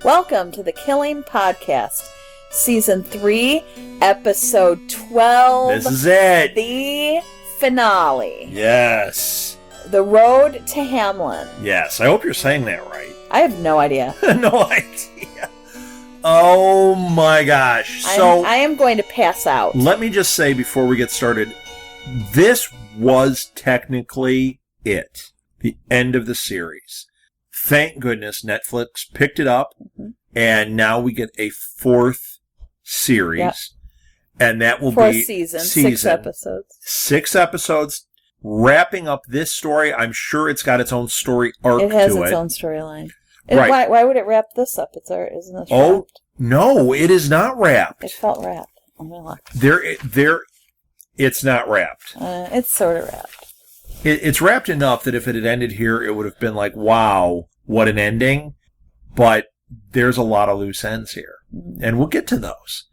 Welcome to the Killing Podcast, Season 3, Episode 12. This is it. The finale. Yes. The Road to Hamelin. Yes. I hope you're saying that right. I have no idea. No idea. Oh my gosh. So I am going to pass out. Let me just say before we get started, this was technically it. The end of the series. Thank goodness Netflix picked it up, and now we get a fourth series. Yep. And that will fourth be season, 6 episodes. 6 episodes, wrapping up this story. I'm sure it's got its own story arc to it. It has its own storyline. Right. Why would it wrap this up? Isn't this wrapped? Oh, no, it is not wrapped. It felt wrapped. I'm going to look. It's not wrapped. It's sort of wrapped. It's wrapped enough that if it had ended here, it would have been like, wow, what an ending. But there's a lot of loose ends here. And we'll get to those.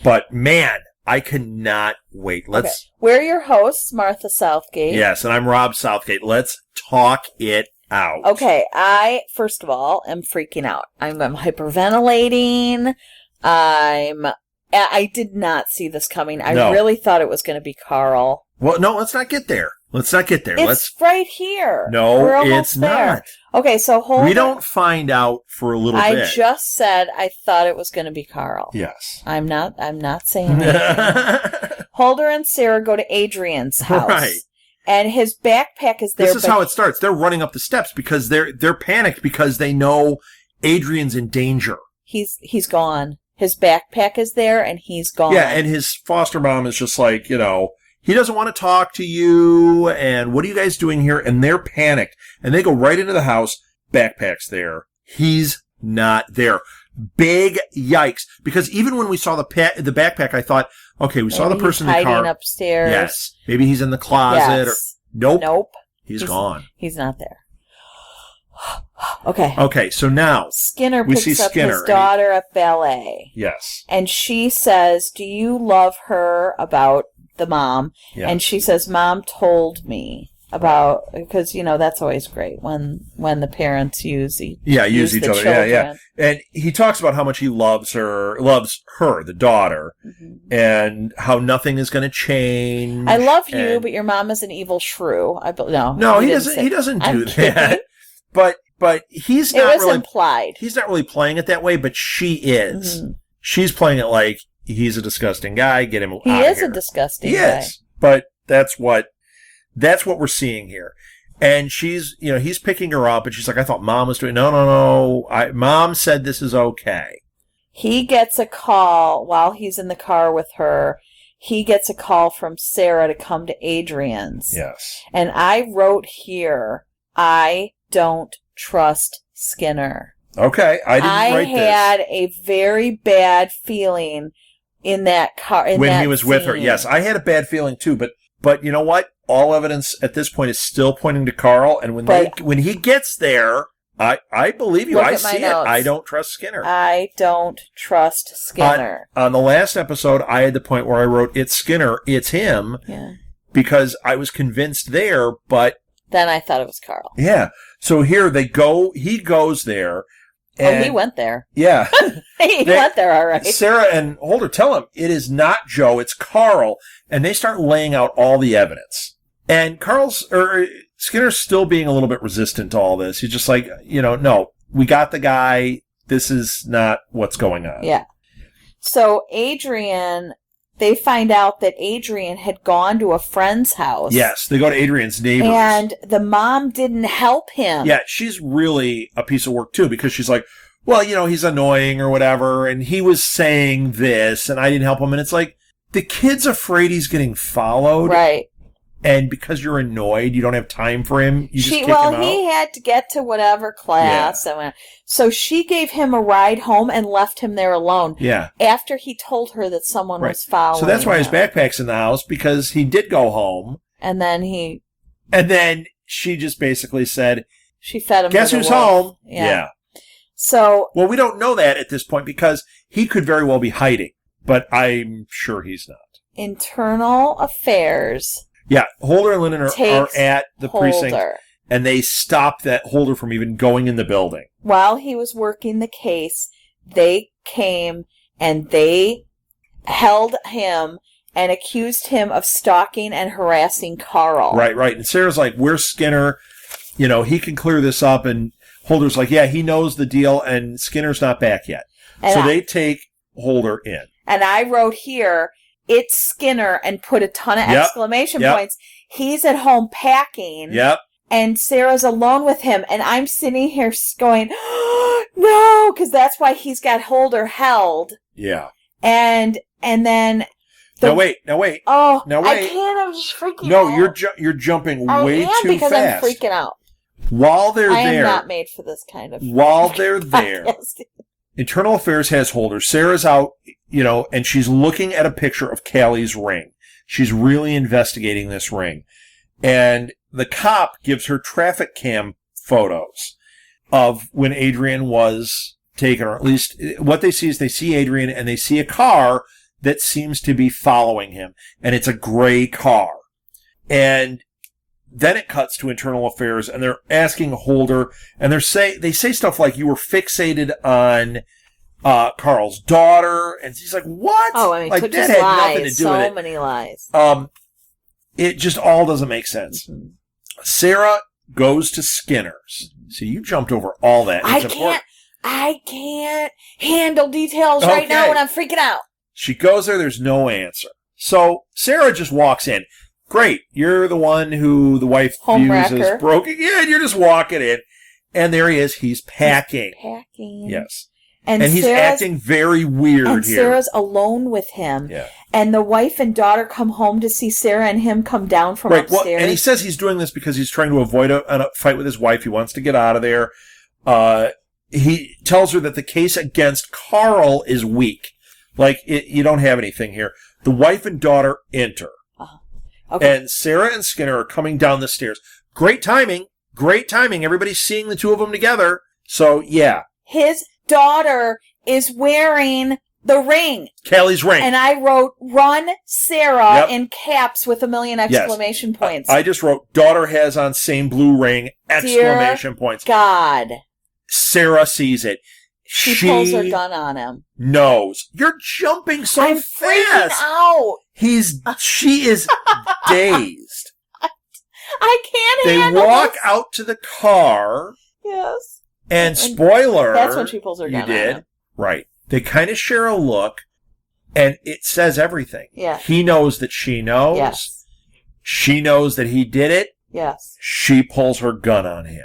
But, man, I cannot wait. Let's. Okay. We're your hosts, Martha Southgate. Yes, and I'm Rob Southgate. Let's talk it out. Okay, I, first of all, am freaking out. I'm hyperventilating. I did not see this coming. I really thought it was going to be Carl. Well, no, let's not get there. It's right here. No, it's not. Okay, so hold on. We don't find out for a little bit. I just said I thought it was going to be Carl. Yes. I'm not saying anything. Holder and Sarah go to Adrian's house. Right. And his backpack is there. This is how it starts. They're running up the steps because they're panicked because they know Adrian's in danger. He's gone. His backpack is there and he's gone. Yeah, and his foster mom is just like, he doesn't want to talk to you, and what are you guys doing here? And they're panicked. And they go right into the house. Backpack's there. He's not there. Big yikes. Because even when we saw the backpack, I thought, okay, we saw the person in the car. Hiding upstairs. Yes. Maybe he's in the closet. Yes. Nope. He's gone. He's not there. Okay. Okay, so now Skinner picks up his daughter at ballet. Yes. And she says, do you love her, about the mom? Yeah. And she says, Mom told me about, because, that's always great when the parents use each other. Children. Yeah. And he talks about how much he loves her, the daughter, and how nothing is going to change. I love you, but your mom is an evil shrew. No, he doesn't do that. But he's not really implied. He's not really playing it that way, but she is. Mm-hmm. She's playing it like he's a disgusting guy. Get him out of here. He is a disgusting guy. Yes, but that's what we're seeing here. And she's, he's picking her up, and she's like, I thought Mom was doing. No. Mom said this is okay. He gets a call while he's in the car with her. He gets a call from Sarah to come to Adrian's. Yes. And I wrote here, I don't trust Skinner. Okay, I didn't write this. I had a very bad feeling in that car. When he was with her, yes, I had a bad feeling too. But you know what? All evidence at this point is still pointing to Carl. And when he gets there, I believe you. I see it. I don't trust Skinner. I don't trust Skinner. On the last episode, I had the point where I wrote, "It's Skinner. It's him." Yeah. Because I was convinced there, but then I thought it was Carl. Yeah. So here they go. He goes there. And he went there. Yeah. He went there, all right. Sarah and Holder tell him, it is not Joe, it's Carl. And they start laying out all the evidence. And Skinner's still being a little bit resistant to all this. He's just like, no, we got the guy. This is not what's going on. Yeah. So they find out that Adrian had gone to a friend's house. Yes, they go to Adrian's neighbors. And the mom didn't help him. Yeah, she's really a piece of work, too, because she's like, well, he's annoying or whatever, and he was saying this, and I didn't help him. And it's like, the kid's afraid he's getting followed. Right. And because you're annoyed, you don't have time for him. You just kick him out. He had to get to whatever class. Yeah. So she gave him a ride home and left him there alone. Yeah. After he told her that someone was following him. So that's why his backpack's in the house, because he did go home. And then she just basically said, she fed him. Guess who's home? Yeah. So. Well, we don't know that at this point because he could very well be hiding, but I'm sure he's not. Internal affairs. Yeah, Holder and Lennon are at the precinct, and they stopped that Holder from even going in the building. While he was working the case, they came and they held him and accused him of stalking and harassing Carl. Right. And Sarah's like, where's Skinner? You know, he can clear this up. And Holder's like, yeah, he knows the deal, and Skinner's not back yet. And so they take Holder in. And I wrote here, it's Skinner, and put a ton of exclamation points. He's at home packing. Yep. And Sarah's alone with him. And I'm sitting here going, oh, no, because that's why he's got Holder held. Yeah. And then... Now wait. Oh, now wait. I can't. I'm just freaking out. No, you're jumping way too fast. Because I'm freaking out. While they're there, I am not made for this kind of. While they're there, Internal Affairs has Holder. Sarah's out, you know, and she's looking at a picture of Callie's ring. She's really investigating this ring, and the cop gives her traffic cam photos of when Adrian was taken, or at least what they see is they see Adrian and they see a car that seems to be following him, and it's a gray car. And then it cuts to Internal Affairs, and they're asking Holder, and they say stuff like, you were fixated on Carl's daughter, and she's like, what? Oh, I mean, like, that had nothing to do with it. So many lies. It just all doesn't make sense. Mm-hmm. Sarah goes to Skinner's. See, you jumped over all that. I can't handle details right now when I'm freaking out. She goes there, there's no answer. So Sarah just walks in. Great, you're the one who the wife views as broken. Yeah, and you're just walking in. And there he is, he's packing. Yes. And he's acting very weird here. And Sarah's alone with him. Yeah. And the wife and daughter come home to see Sarah and him come down from upstairs. Well, and he says he's doing this because he's trying to avoid a fight with his wife. He wants to get out of there. He tells her that the case against Carl is weak. Like, you don't have anything here. The wife and daughter enter. Uh-huh. Okay. And Sarah and Skinner are coming down the stairs. Great timing. Everybody's seeing the two of them together. So, yeah. His daughter is wearing the ring. Callie's ring. And I wrote, run Sarah in caps with a million exclamation points. I just wrote, daughter has on same blue ring, exclamation points. God. Sarah sees it. She pulls her gun on him. Knows. You're jumping so I'm fast. Freaking out. She is dazed. I can't handle They walk out to the car. Yes. And spoiler. That's when she pulls her gun on him. Right. They kind of share a look, and it says everything. Yeah. He knows that she knows. Yes. She knows that he did it. Yes. She pulls her gun on him.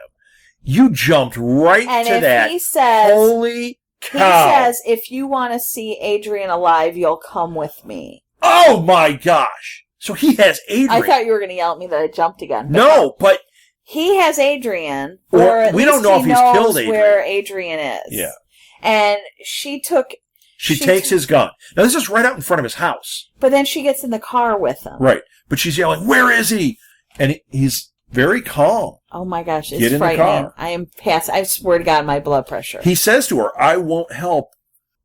You jumped right to that. He says, holy cow. He says, if you want to see Adrian alive, you'll come with me. Oh, my gosh. So he has Adrian. I thought you were going to yell at me that I jumped again. But he has Adrian. Or at we least don't know if he's killed Adrian. Where Adrian is. Yeah. And she takes his gun. Now, this is right out in front of his house. But then she gets in the car with him. Right. But she's yelling, where is he? And he's very calm. Oh, my gosh. It's frightening. I am past. I swear to God, my blood pressure. He says to her, I won't help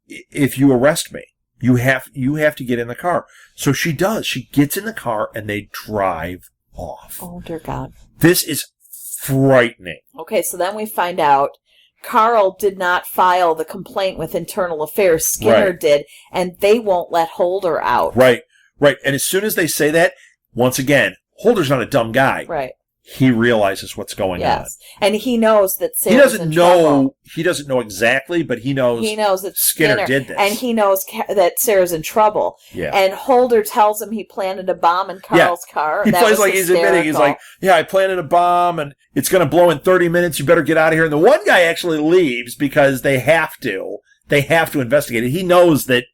if you arrest me. You have to get in the car. So she does. She gets in the car, and they drive off. Oh, dear God. This is frightening. Okay, so then we find out Carl did not file the complaint with Internal Affairs. Skinner did, and they won't let Holder out. Right. And as soon as they say that, once again, Holder's not a dumb guy. Right. He realizes what's going on. And he knows that Sarah's in trouble. He doesn't know exactly, but he knows that Skinner did this. And he knows that Sarah's in trouble. Yeah. And Holder tells him he planted a bomb in Carl's car. He plays like he's admitting. He's like, yeah, I planted a bomb, and it's going to blow in 30 minutes. You better get out of here. And the one guy actually leaves because they have to. They have to investigate it. He knows that,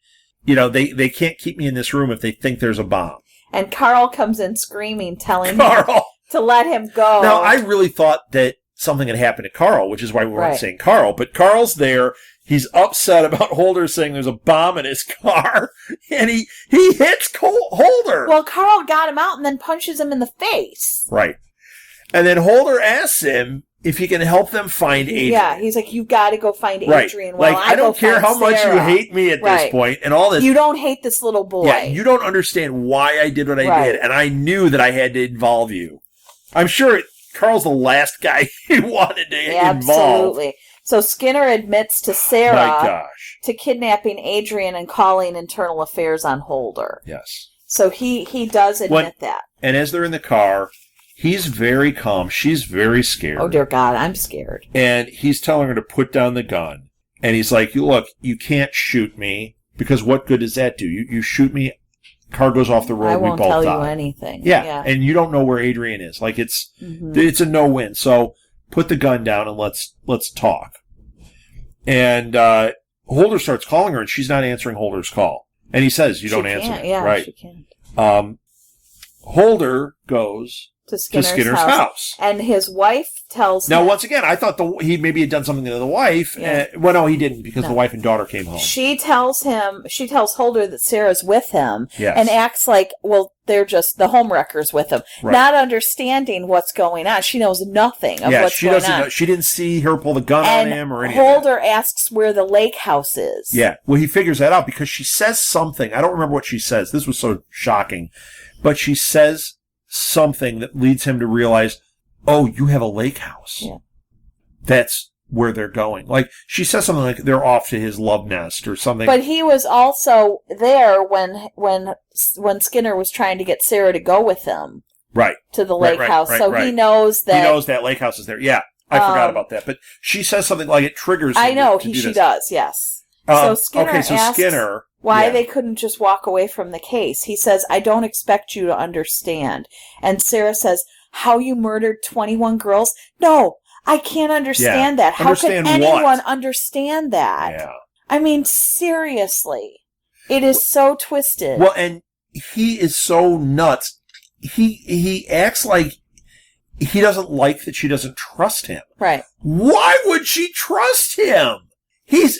they can't keep me in this room if they think there's a bomb. And Carl comes in screaming, telling him to let him go. Now, I really thought that something had happened to Carl, which is why we weren't saying Carl. But Carl's there. He's upset about Holder saying there's a bomb in his car. And he hits Holder. Well, Carl got him out and then punches him in the face. Right. And then Holder asks him if he can help them find Adrian. Yeah, he's like, you got to go find Adrian. Right. I don't care how much you hate me at this point and all this. You don't hate this little boy. Yeah, you don't understand why I did what I did. And I knew that I had to involve you. I'm sure Carl's the last guy he wanted to involve. Absolutely. So Skinner admits to My Sarah gosh. to kidnapping Adrian and calling internal affairs on Holder. Yes. So he does admit that. And as they're in the car, he's very calm. She's very scared. Oh, dear God, I'm scared. And he's telling her to put down the gun. And he's like, look, you can't shoot me, because what good does that do? You shoot me, car goes off the road, we both die. I won't tell you anything. Yeah, and you don't know where Adrian is. Like, it's a no-win. So put the gun down and let's talk. And Holder starts calling her, and she's not answering Holder's call. And he says, you don't answer me. Yeah, right. She can't. Holder goes to Skinner's house. And his wife tells him... Now, once again, I thought he maybe had done something to the wife. Yeah. Well, no, he didn't, because the wife and daughter came home. She tells Holder that Sarah's with him, yes. and acts like, well, they're just the homewreckers with him, right. Not understanding what's going on. She knows nothing of what's going on. She didn't see her pull the gun on him or anything. Holder asks where the lake house is. Yeah, well, he figures that out because she says something. I don't remember what she says. This was so shocking. But she says something that leads him to realize, oh, you have a lake house. Yeah. That's where they're going. Like, she says something like they're off to his love nest or something. But he was also there when Skinner was trying to get Sarah to go with him. Right. To the lake house. So he knows that... He knows that lake house is there. Yeah, I forgot about that. But she says something like it triggers him. I know, she does, yes. So Skinner asks why they couldn't just walk away from the case. He says, I don't expect you to understand. And Sarah says, how you murdered 21 girls? No, I can't understand that. How could anyone understand that? Yeah. I mean, seriously. It is so twisted. Well, and he is so nuts. He acts like he doesn't like that she doesn't trust him. Right. Why would she trust him?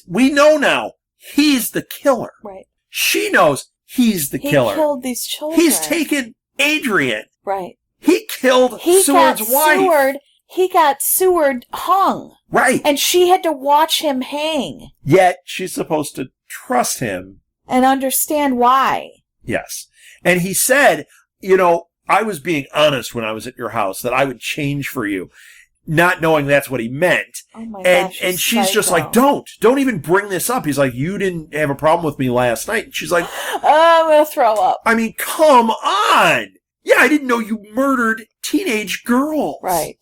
We know now, he's the killer. Right. She knows he's the killer. He killed these children. He's taken Adrian. Right. He killed Seward's wife. He got Seward hung. Right. And she had to watch him hang. Yet she's supposed to trust him. And understand why. Yes. And he said, I was being honest when I was at your house, that I would change for you. Not knowing that's what he meant. Oh my gosh. And she's just like, don't even bring this up. He's like, you didn't have a problem with me last night. And she's like, I'm going to throw up. I mean, come on. Yeah, I didn't know you murdered teenage girls. Right.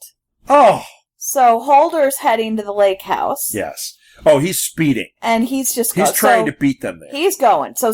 Oh. So Holder's heading to the lake house. Yes. Oh, he's speeding. And he's just He's trying to beat them there. He's going. So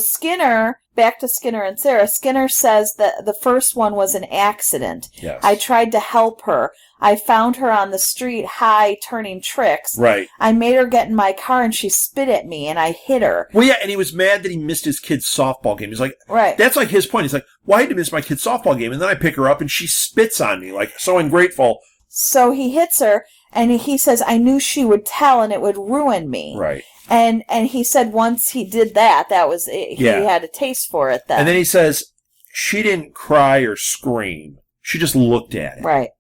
back to Skinner and Sarah. Skinner says that the first one was an accident. Yes. I tried to help her. I found her on the street high turning tricks. Right. I made her get in my car and she spit at me and I hit her. Well, yeah, and he was mad that he missed his kid's softball game. He's like, right. That's like his point. He's like, why did you miss my kid's softball game? And then I pick her up and she spits on me, like, so ungrateful. So he hits her and he says, I knew she would tell and it would ruin me. Right. And he said once he did that was it. He had a taste for it then. And then he says, she didn't cry or scream. She just looked at it. Right.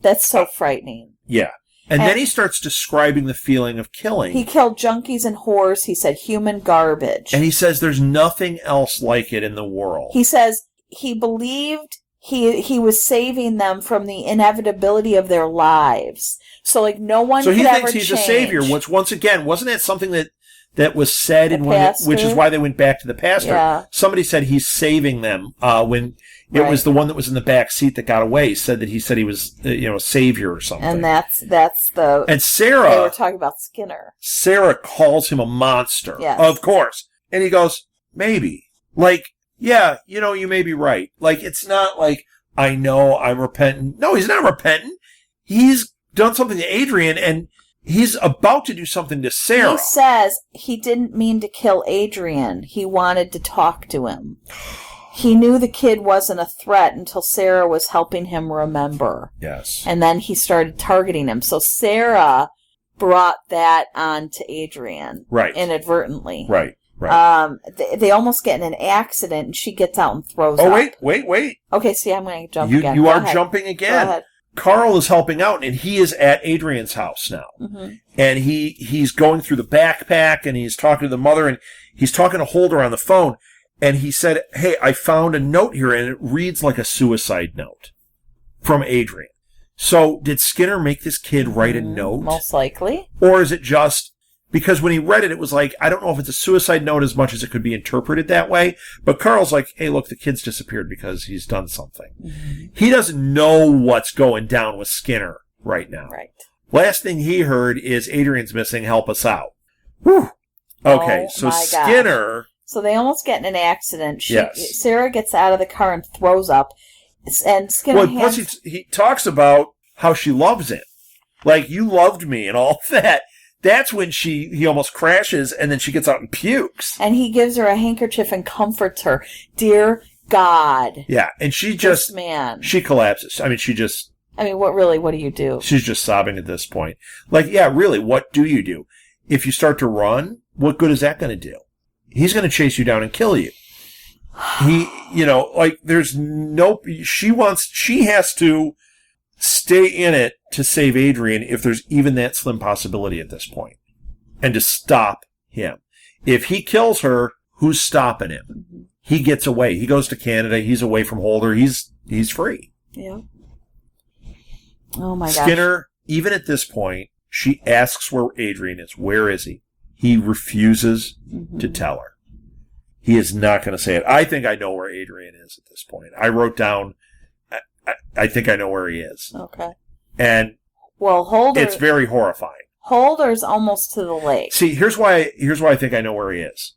That's so frightening. Yeah. And then he starts describing the feeling of killing. He killed junkies and whores. He said human garbage. And he says there's nothing else like it in the world. He says he believed he was saving them from the inevitability of their lives. So, like, no one could ever change. So he thinks he's a savior, which, once again, wasn't that something that was said, which is why they went back to the pastor? Yeah. Somebody said he's saving them when it was the one that was in the back seat that got away. He said he was a savior or something. And that's the... And Sarah... They were talking about Skinner. Sarah calls him a monster. Yes. Of course. And he goes, maybe. Like, yeah, you may be right. Like, it's not like, I know I'm repentant. No, he's not repentant. He's done something to Adrian, and he's about to do something to Sarah. He says he didn't mean to kill Adrian. He wanted to talk to him. He knew the kid wasn't a threat until Sarah was helping him remember. Yes. And then he started targeting him. So Sarah brought that on to Adrian. Right. Inadvertently. Right. Right. They almost get in an accident, and she gets out and throws up. Oh, wait. Okay, see, I'm going to jump again. You are jumping again. Go ahead. Carl is helping out, and he is at Adrian's house now. Mm-hmm. And he's going through the backpack, and he's talking to the mother, and he's talking to Holder on the phone. And he said, hey, I found a note here, and it reads like a suicide note from Adrian. So did Skinner make this kid write a note? Most likely. Or is it just... Because when he read it, it was like, I don't know if it's a suicide note as much as it could be interpreted that way. But Carl's like, hey, look, the kid's disappeared because he's done something. Mm-hmm. He doesn't know what's going down with Skinner right now. Right. Last thing he heard is Adrian's missing, help us out. Whew. Okay, so Skinner... Gosh. So they almost get in an accident. Yes. Sarah gets out of the car and throws up. And Skinner plus he talks about how she loves him. Like, you loved me and all that. That's when he almost crashes, and then she gets out and pukes. And he gives her a handkerchief and comforts her. Dear God. Yeah, and she just... man. She collapses. I mean, what do you do? She's just sobbing at this point. Like, yeah, really, what do you do? If you start to run, what good is that going to do? He's going to chase you down and kill you. There's no... She has to stay in it to save Adrian if there's even that slim possibility at this point. And to stop him. If he kills her, who's stopping him? Mm-hmm. He gets away. He goes to Canada. He's away from Holder. He's free. Yeah. Oh my gosh. Skinner, even at this point, she asks where Adrian is. Where is he? He refuses to tell her. He is not going to say it. I think I know where Adrian is at this point. I wrote down, I think I know where he is. Okay. And Holder, it's very horrifying. Holder's almost to the lake. See, here's why I think I know where he is.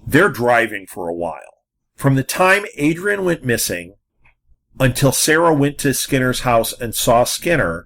They're driving for a while. From the time Adrian went missing until Sarah went to Skinner's house and saw Skinner,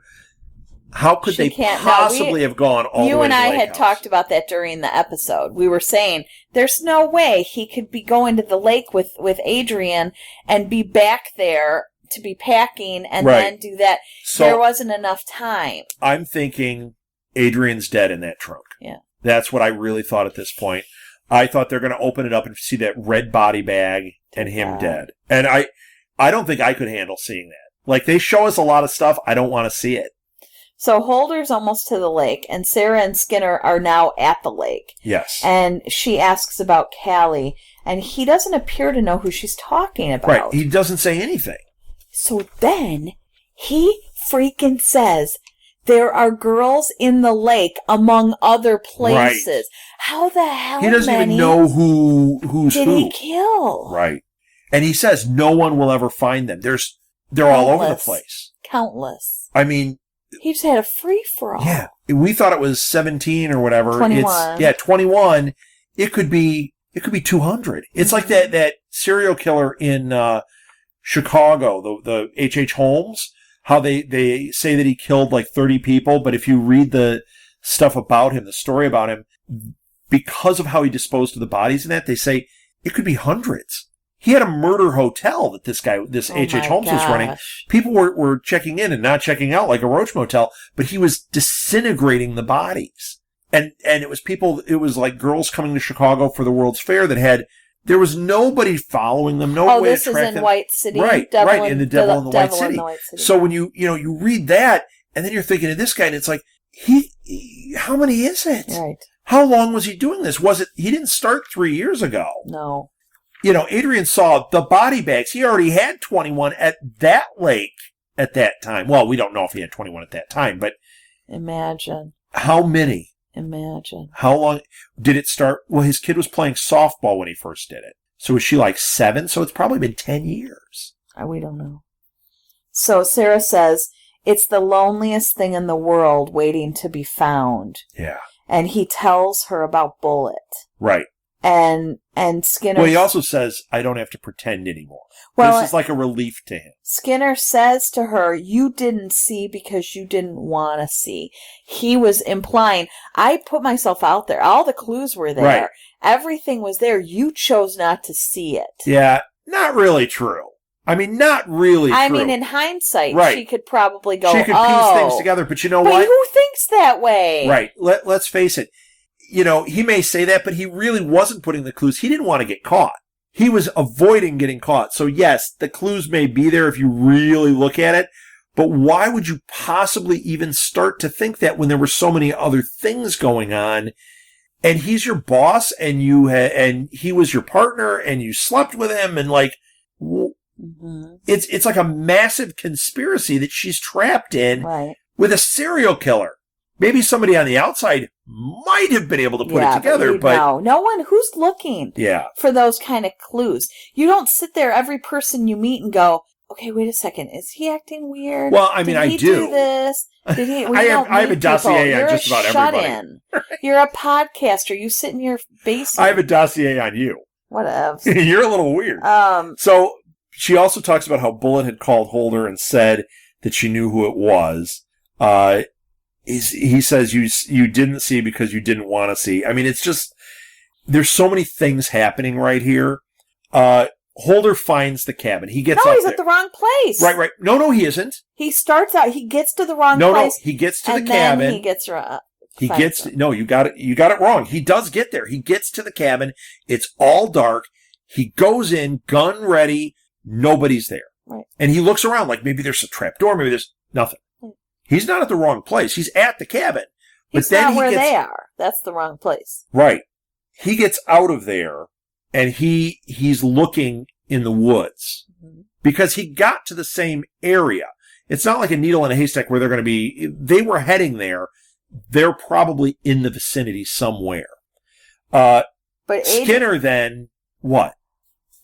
how could they possibly have gone all the way to the lake house? You and I had talked about that during the episode. We were saying, there's no way he could be going to the lake with Adrian and be back there to be packing and then do that. So there wasn't enough time. I'm thinking Adrian's dead in that trunk. Yeah. That's what I really thought at this point. I thought they're going to open it up and see that red body bag and him dead. And I don't think I could handle seeing that. Like, they show us a lot of stuff. I don't want to see it. So Holder's almost to the lake, and Sarah and Skinner are now at the lake. Yes. And she asks about Callie, and he doesn't appear to know who she's talking about. Right. He doesn't say anything. So then he freaking says, there are girls in the lake among other places. Right. How the hell he doesn't even know who's did he kill? Right. And he says no one will ever find them. They're all over the place. Countless. I mean, he just had a free-for-all. Yeah. We thought it was 17 or whatever. 21. 21. It could be 200. It's like that serial killer in Chicago, the H.H. Holmes, how they say that he killed like 30 people, but if you read the stuff about him, the story about him, because of how he disposed of the bodies in that, they say it could be hundreds. He had a murder hotel that this H.H. Holmes was running. People were checking in and not checking out like a Roach Motel, but he was disintegrating the bodies. And it was like girls coming to Chicago for the World's Fair there was nobody following them, no way to track them. Oh, this is in White City? Right, in The Devil in the White City. So when you read that, and then you're thinking of this guy, and it's like, how many is it? Right. How long was he doing this? He didn't start 3 years ago. No. Adrian saw the body bags. He already had 21 at that lake at that time. Well, we don't know if he had 21 at that time, but... Imagine. How many? Imagine. How long did it start? Well, his kid was playing softball when he first did it. So was she like 7? So it's probably been 10 years. We don't know. So Sarah says, it's the loneliest thing in the world waiting to be found. Yeah. And he tells her about Bullet. Right. And Skinner... Well, he also says, I don't have to pretend anymore. Well, this is like a relief to him. Skinner says to her, you didn't see because you didn't want to see. He was implying, I put myself out there. All the clues were there. Right. Everything was there. You chose not to see it. Yeah, not really true. I mean, not really true. I mean, in hindsight, right. She could probably go, She could piece things together, but you know what? Who thinks that way? Right. Let's face it. He may say that, but he really wasn't putting the clues. He didn't want to get caught. He was avoiding getting caught. So yes, the clues may be there if you really look at it, but why would you possibly even start to think that when there were so many other things going on, and he's your boss, and and he was your partner, and you slept with him, and like, Mm-hmm. It's like a massive conspiracy that she's trapped in with a serial killer. Maybe somebody on the outside might have been able to put it together, but no one who's looking for those kind of clues. You don't sit there every person you meet and go, okay, wait a second, is he acting weird? Well, I mean, Did he do this? Did he? I have a dossier on just about everybody. You're a podcaster. You sit in your basement. I have a dossier on you. Whatever. You're a little weird. So she also talks about how Bullitt had called Holder and said that she knew who it was. He says you didn't see because you didn't want to see. I mean, it's just, there's so many things happening right here. Holder finds the cabin. He gets he's at the wrong place. Right. No, he isn't. He starts out, he gets to the wrong place. No, he gets to the cabin. Then he gets you got it wrong. He does get there. He gets to the cabin. It's all dark. He goes in, gun ready. Nobody's there. Right. And he looks around like maybe there's a trap door, maybe there's nothing. He's not at the wrong place. He's at the cabin. He's not where they are. That's the wrong place. Right. He gets out of there, and he's looking in the woods. Mm-hmm. Because he got to the same area. It's not like a needle in a haystack where they're going to be. They were heading there. They're probably in the vicinity somewhere. But Skinner then, what?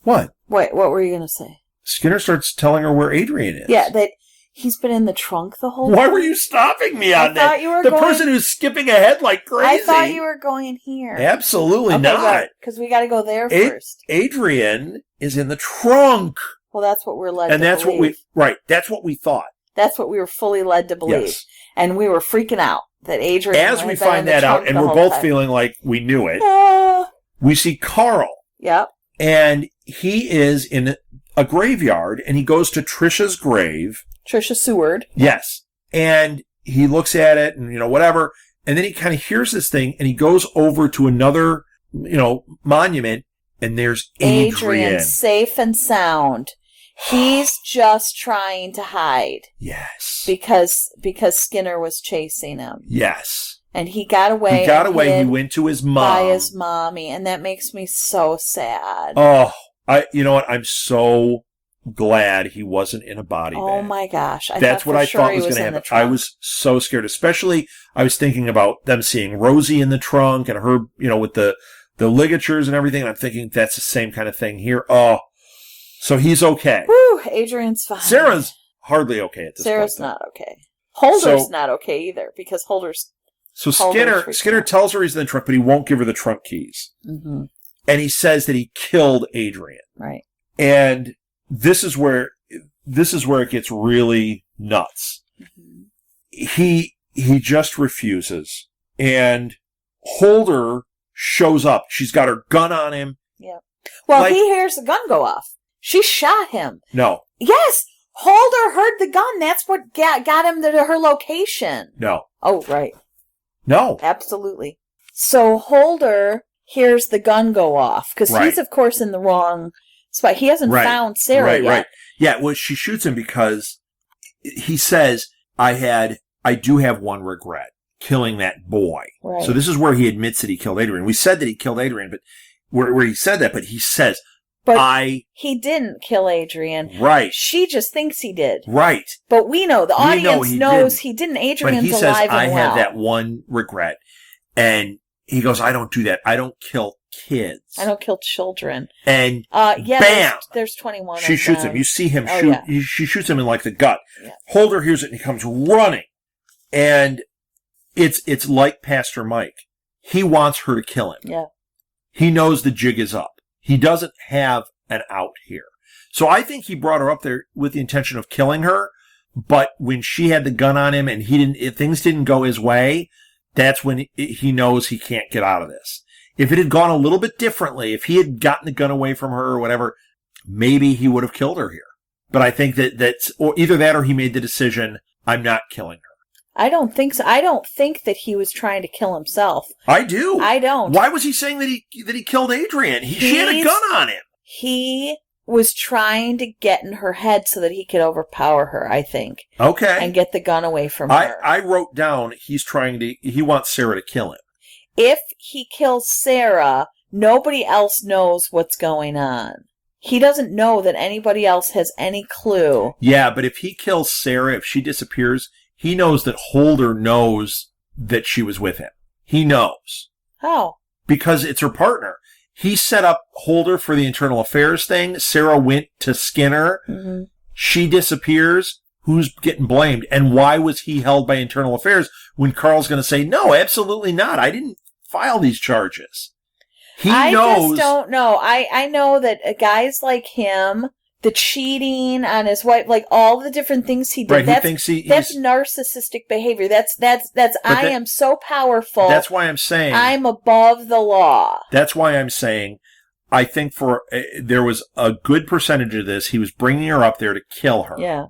What? Wait, what were you going to say? Skinner starts telling her where Adrian is. Yeah, that he's been in the trunk the whole time. Why were you stopping me on that? Person who's skipping ahead like crazy. I thought you were going here. Absolutely not. Because we got to go there first. Adrian is in the trunk. Well, that's what we're led to believe. And that's what we thought. That's what we were fully led to believe. Yes. And we were freaking out that Adrian As we find that out, and we're both feeling like we knew it, we see Carl. Yep. And he is in a graveyard, and he goes to Trisha's grave. Trisha Seward. Yes. And he looks at it and, whatever. And then he kind of hears this thing, and he goes over to another, monument, and there's Adrian. Safe and sound. He's just trying to hide. Yes. Because Skinner was chasing him. Yes. And he got away. He went to his mom. By his mommy. And that makes me so sad. Oh, you know what? I'm so glad he wasn't in a body bag. Oh my gosh. That's what I thought was going to happen. I was so scared, especially I was thinking about them seeing Rosie in the trunk and her, with the ligatures and everything. And I'm thinking that's the same kind of thing here. Oh, so he's okay. Woo, Adrian's fine. Sarah's hardly okay at this point. Sarah's not okay. Holder's not okay either because Holder's... So Skinner tells her he's in the trunk, but he won't give her the trunk keys. Mm-hmm. And he says that he killed Adrian. Right. And this is where it gets really nuts. Mm-hmm. He just refuses. And Holder shows up. She's got her gun on him. Yeah. Well, he hears the gun go off. She shot him. No. Yes. Holder heard the gun. That's what got him to her location. No. Oh, right. No. Absolutely. So Holder hears the gun go off because he's, of course, in the wrong spot. He hasn't found Sarah yet. Right. Yeah, well, she shoots him because he says, I do have one regret, killing that boy. Right. So this is where he admits that he killed Adrian. We said that he killed Adrian, but where he said that, but he says, he didn't kill Adrian. Right. She just thinks he did. Right. But we know, the audience knows he didn't. Adrian's alive and well. But he says, I have that one regret. And he goes, I don't do that. I don't kill kids. I don't kill children. And bam! There's 21 She shoots him. You see him shoot. Yeah. She shoots him in like the gut. Yeah. Holder hears it and he comes running. And it's like Pastor Mike. He wants her to kill him. Yeah. He knows the jig is up. He doesn't have an out here. So I think he brought her up there with the intention of killing her. But when she had the gun on him and things didn't go his way, that's when he knows he can't get out of this. If it had gone a little bit differently, if he had gotten the gun away from her or whatever, maybe he would have killed her here. But I think that's or either that or he made the decision, I'm not killing her. I don't think so. I don't think that he was trying to kill himself. I do. I don't. Why was he saying that he killed Adrian? She had a gun on him. He was trying to get in her head so that he could overpower her, I think. Okay. And get the gun away from her. I wrote down he wants Sarah to kill him. If he kills Sarah, nobody else knows what's going on. He doesn't know that anybody else has any clue. Yeah, but if he kills Sarah, if she disappears, he knows that Holder knows that she was with him. He knows. How? Because it's her partner. He set up Holder for the internal affairs thing. Sarah went to Skinner. Mm-hmm. She disappears. Who's getting blamed? And why was he held by internal affairs when Carl's going to say, no, absolutely not. I didn't file these charges. I just don't know. I know that guys like him, the cheating on his wife, like all the different things he did. Right, that's narcissistic behavior. That's I am so powerful. That's why I'm saying I'm above the law. That's why I'm saying I think there was a good percentage of this. He was bringing her up there to kill her. Yeah.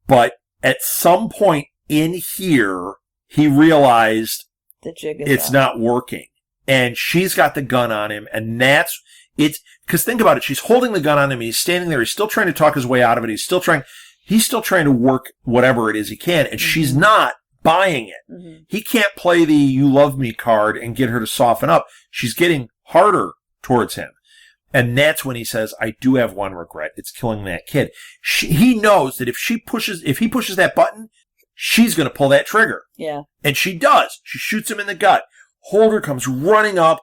But at some point in here, he realized the jig is not working. And she's got the gun on him, and because think about it, she's holding the gun on him, and he's standing there, he's still trying to talk his way out of it, he's still trying to work whatever it is he can, and she's not buying it. Mm-hmm. He can't play the you love me card and get her to soften up. She's getting harder towards him. And that's when he says, I do have one regret, it's killing that kid. He knows that if he pushes that button, she's going to pull that trigger. Yeah. And she does. She shoots him in the gut. Holder comes running up,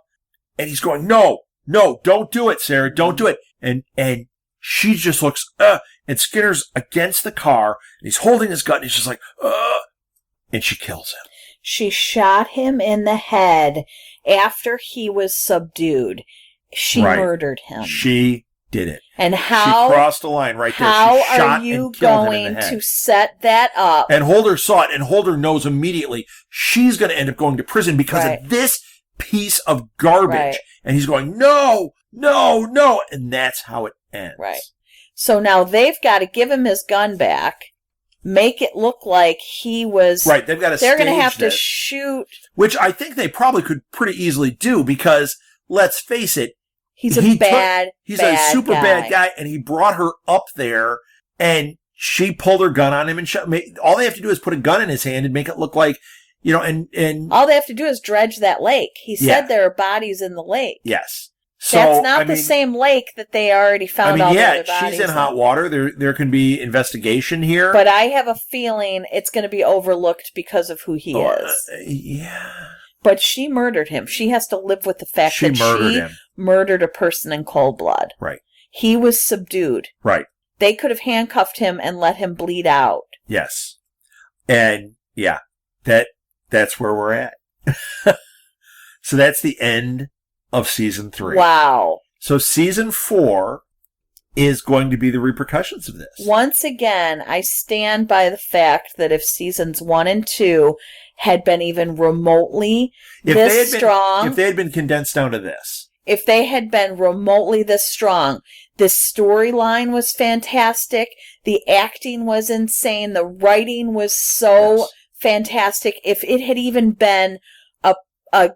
and he's going, no, don't do it, Sarah, don't do it. And she just looks, and Skinner's against the car, and he's holding his gun, and he's just like, and she kills him. She shot him in the head after he was subdued. She murdered him. She did it. And how? She crossed the line right there. How she shot are you and killed going him in the head. to set that up? And Holder saw it, and Holder knows immediately she's going to end up going to prison because of this piece of garbage. Right. And he's going, no, and that's how it ends. Right. So now they've got to give him his gun back, make it look like he was. Right. They're going to have to shoot, which I think they probably could pretty easily do because let's face it. He's a super bad guy, and he brought her up there, and she pulled her gun on him, and all they have to do is put a gun in his hand and make it look like, and all they have to do is dredge that lake. He said there are bodies in the lake. Yes. So, that's not the same lake that they already found all the other bodies. She's in hot water. There can be investigation here. But I have a feeling it's going to be overlooked because of who he is. Yeah. But she murdered him. She has to live with the fact that she murdered a person in cold blood. Right. He was subdued. Right. They could have handcuffed him and let him bleed out. Yes. And yeah, that's where we're at. So that's the end of season 3. Wow. So season 4 is going to be the repercussions of this. Once again, I stand by the fact that if seasons 1 and 2 had been even remotely strong. If they had been condensed down to this. If they had been remotely this strong, this storyline was fantastic. The acting was insane. The writing was so fantastic. If it had even been a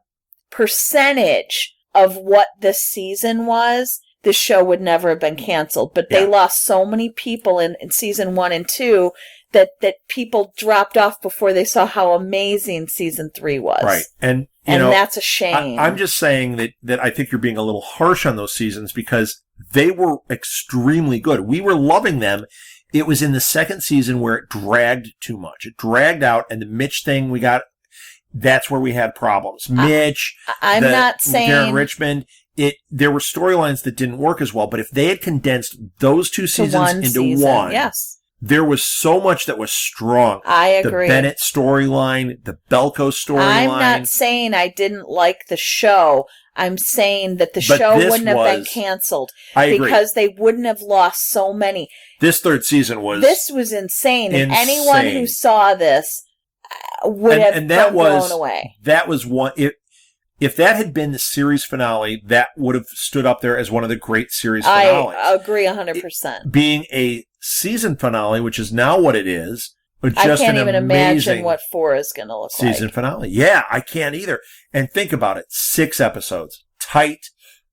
percentage of what this season was, the show would never have been canceled. But they lost so many people in season 1 and 2 that people dropped off before they saw how amazing season 3 was. Right. And that's a shame. I'm just saying that I think you're being a little harsh on those seasons because they were extremely good. We were loving them. It was in the second season where it dragged too much. It dragged out, and the Mitch thing we got, that's where we had problems. Mitch, I'm not saying Darren Richmond. There were storylines that didn't work as well, but if they had condensed those two seasons into one, there was so much that was strong. I agree. The Bennett storyline, the Belko storyline. I'm not saying I didn't like the show. I'm saying that the show wouldn't have been canceled. I agree. Because they wouldn't have lost so many. This third season was insane. And anyone who saw this would have been blown away. That was one. If that had been the series finale, that would have stood up there as one of the great series finales. I agree 100%. Being a season finale, which is now what it is, just I can't even imagine what 4 is going to look like. Season finale. Yeah, I can't either. And think about it. 6 episodes. Tight,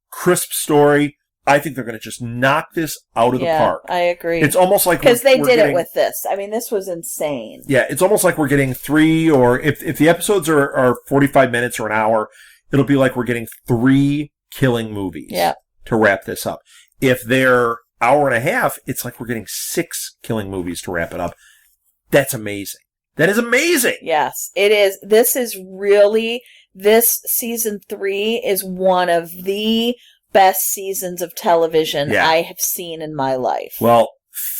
crisp story. I think they're going to just knock this out of the park. I agree. It's almost like because they did it with this. I mean, this was insane. Yeah, it's almost like we're getting 3, or if the episodes are 45 minutes or an hour, it'll be like we're getting 3 killing movies to wrap this up. If they're hour and a half, it's like we're getting 6 killing movies to wrap it up. That's amazing. That is amazing. Yes, it is. This season 3 is one of the best seasons of television I have seen in my life. Well,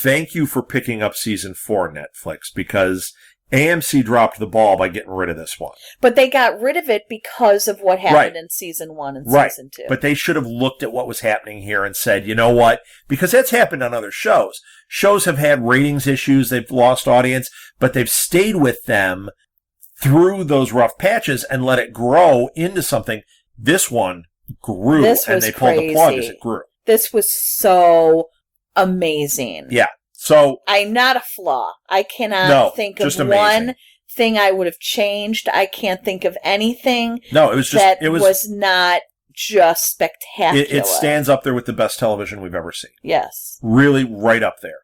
thank you for picking up season 4, Netflix, because AMC dropped the ball by getting rid of this one. But they got rid of it because of what happened in season 1 and season 2. But they should have looked at what was happening here and said, you know what? Because that's happened on other shows. Shows have had ratings issues. They've lost audience, but they've stayed with them through those rough patches and let it grow into something. This one grew, and they pulled the plug as it grew. This was so amazing. Yeah. So I'm not a flaw. I cannot think of one thing I would have changed. I can't think of anything. No, it was just was not just spectacular. It stands up there with the best television we've ever seen. Yes, really, right up there.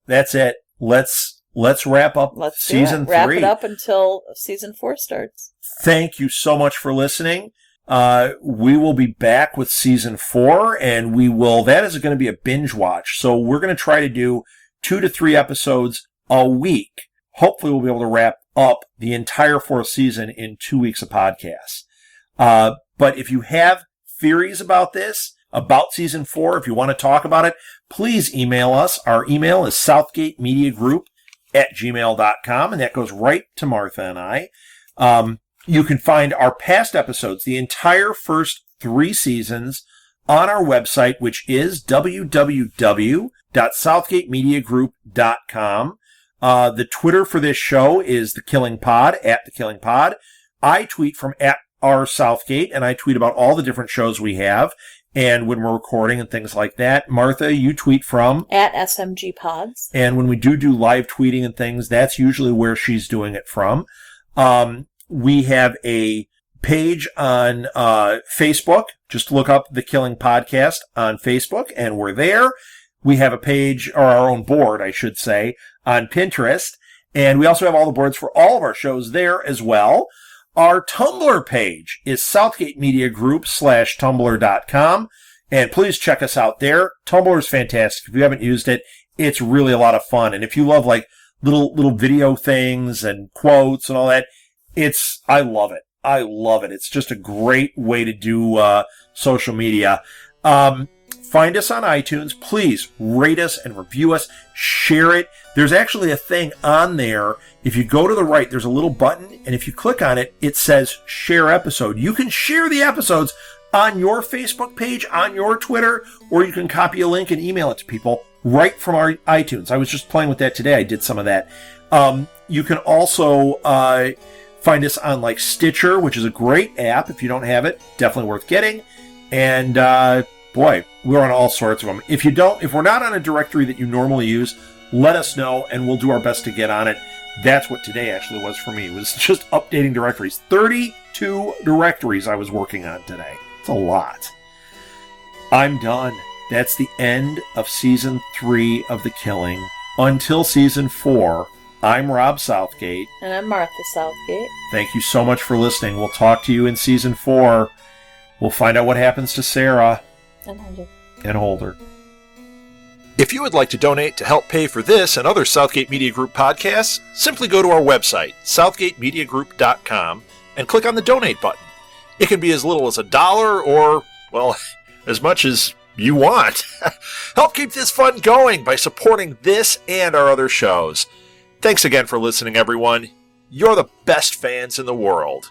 That's it. Let's wrap up season 3. Wrap it up until season 4 starts. Thank you so much for listening. We will be back with season 4, and that is going to be a binge watch. So we're going to try to do 2 to 3 episodes a week. Hopefully we'll be able to wrap up the entire 4th season in 2 weeks of podcasts. But if you have theories about this, about season 4, if you want to talk about it, please email us. Our email is southgatemediagroup@gmail.com, and that goes right to Martha and I. You can find our past episodes, the entire first 3 seasons, on our website, which is www.southgatemediagroup.com. The Twitter for this show is The Killing Pod, @TheKillingPod. I tweet from @RSouthgate, and I tweet about all the different shows we have and when we're recording and things like that. Martha, you tweet from @SMGPods. And when we do live tweeting and things, that's usually where she's doing it from. We have a page on Facebook. Just look up The Killing Podcast on Facebook, and we're there. We have a page, or our own board, I should say, on Pinterest. And we also have all the boards for all of our shows there as well. Our Tumblr page is southgatemediagroup.com. And please check us out there. Tumblr is fantastic. If you haven't used it, it's really a lot of fun. And if you love like little video things and quotes and all that, I love it. I love it. It's just a great way to do social media. Find us on iTunes. Please rate us and review us. Share it. There's actually a thing on there. If you go to the right, there's a little button, and if you click on it, it says share episode. You can share the episodes on your Facebook page, on your Twitter, or you can copy a link and email it to people right from our iTunes. I was just playing with that today. I did some of that. You can also find us on like Stitcher, which is a great app. If you don't have it, definitely worth getting. And boy, we're on all sorts of them. If we're not on a directory that you normally use, let us know, and we'll do our best to get on it. That's what today actually was for me. It was just updating directories. 32 directories I was working on today. It's a lot. I'm done. That's the end of season 3 of The Killing. Until season 4, I'm Rob Southgate. And I'm Martha Southgate. Thank you so much for listening. We'll talk to you in season 4. We'll find out what happens to Sarah. And Holder. If you would like to donate to help pay for this and other Southgate Media Group podcasts, simply go to our website, southgatemediagroup.com, and click on the donate button. It can be as little as $1 or, well, as much as you want. Help keep this fun going by supporting this and our other shows. Thanks again for listening, everyone. You're the best fans in the world.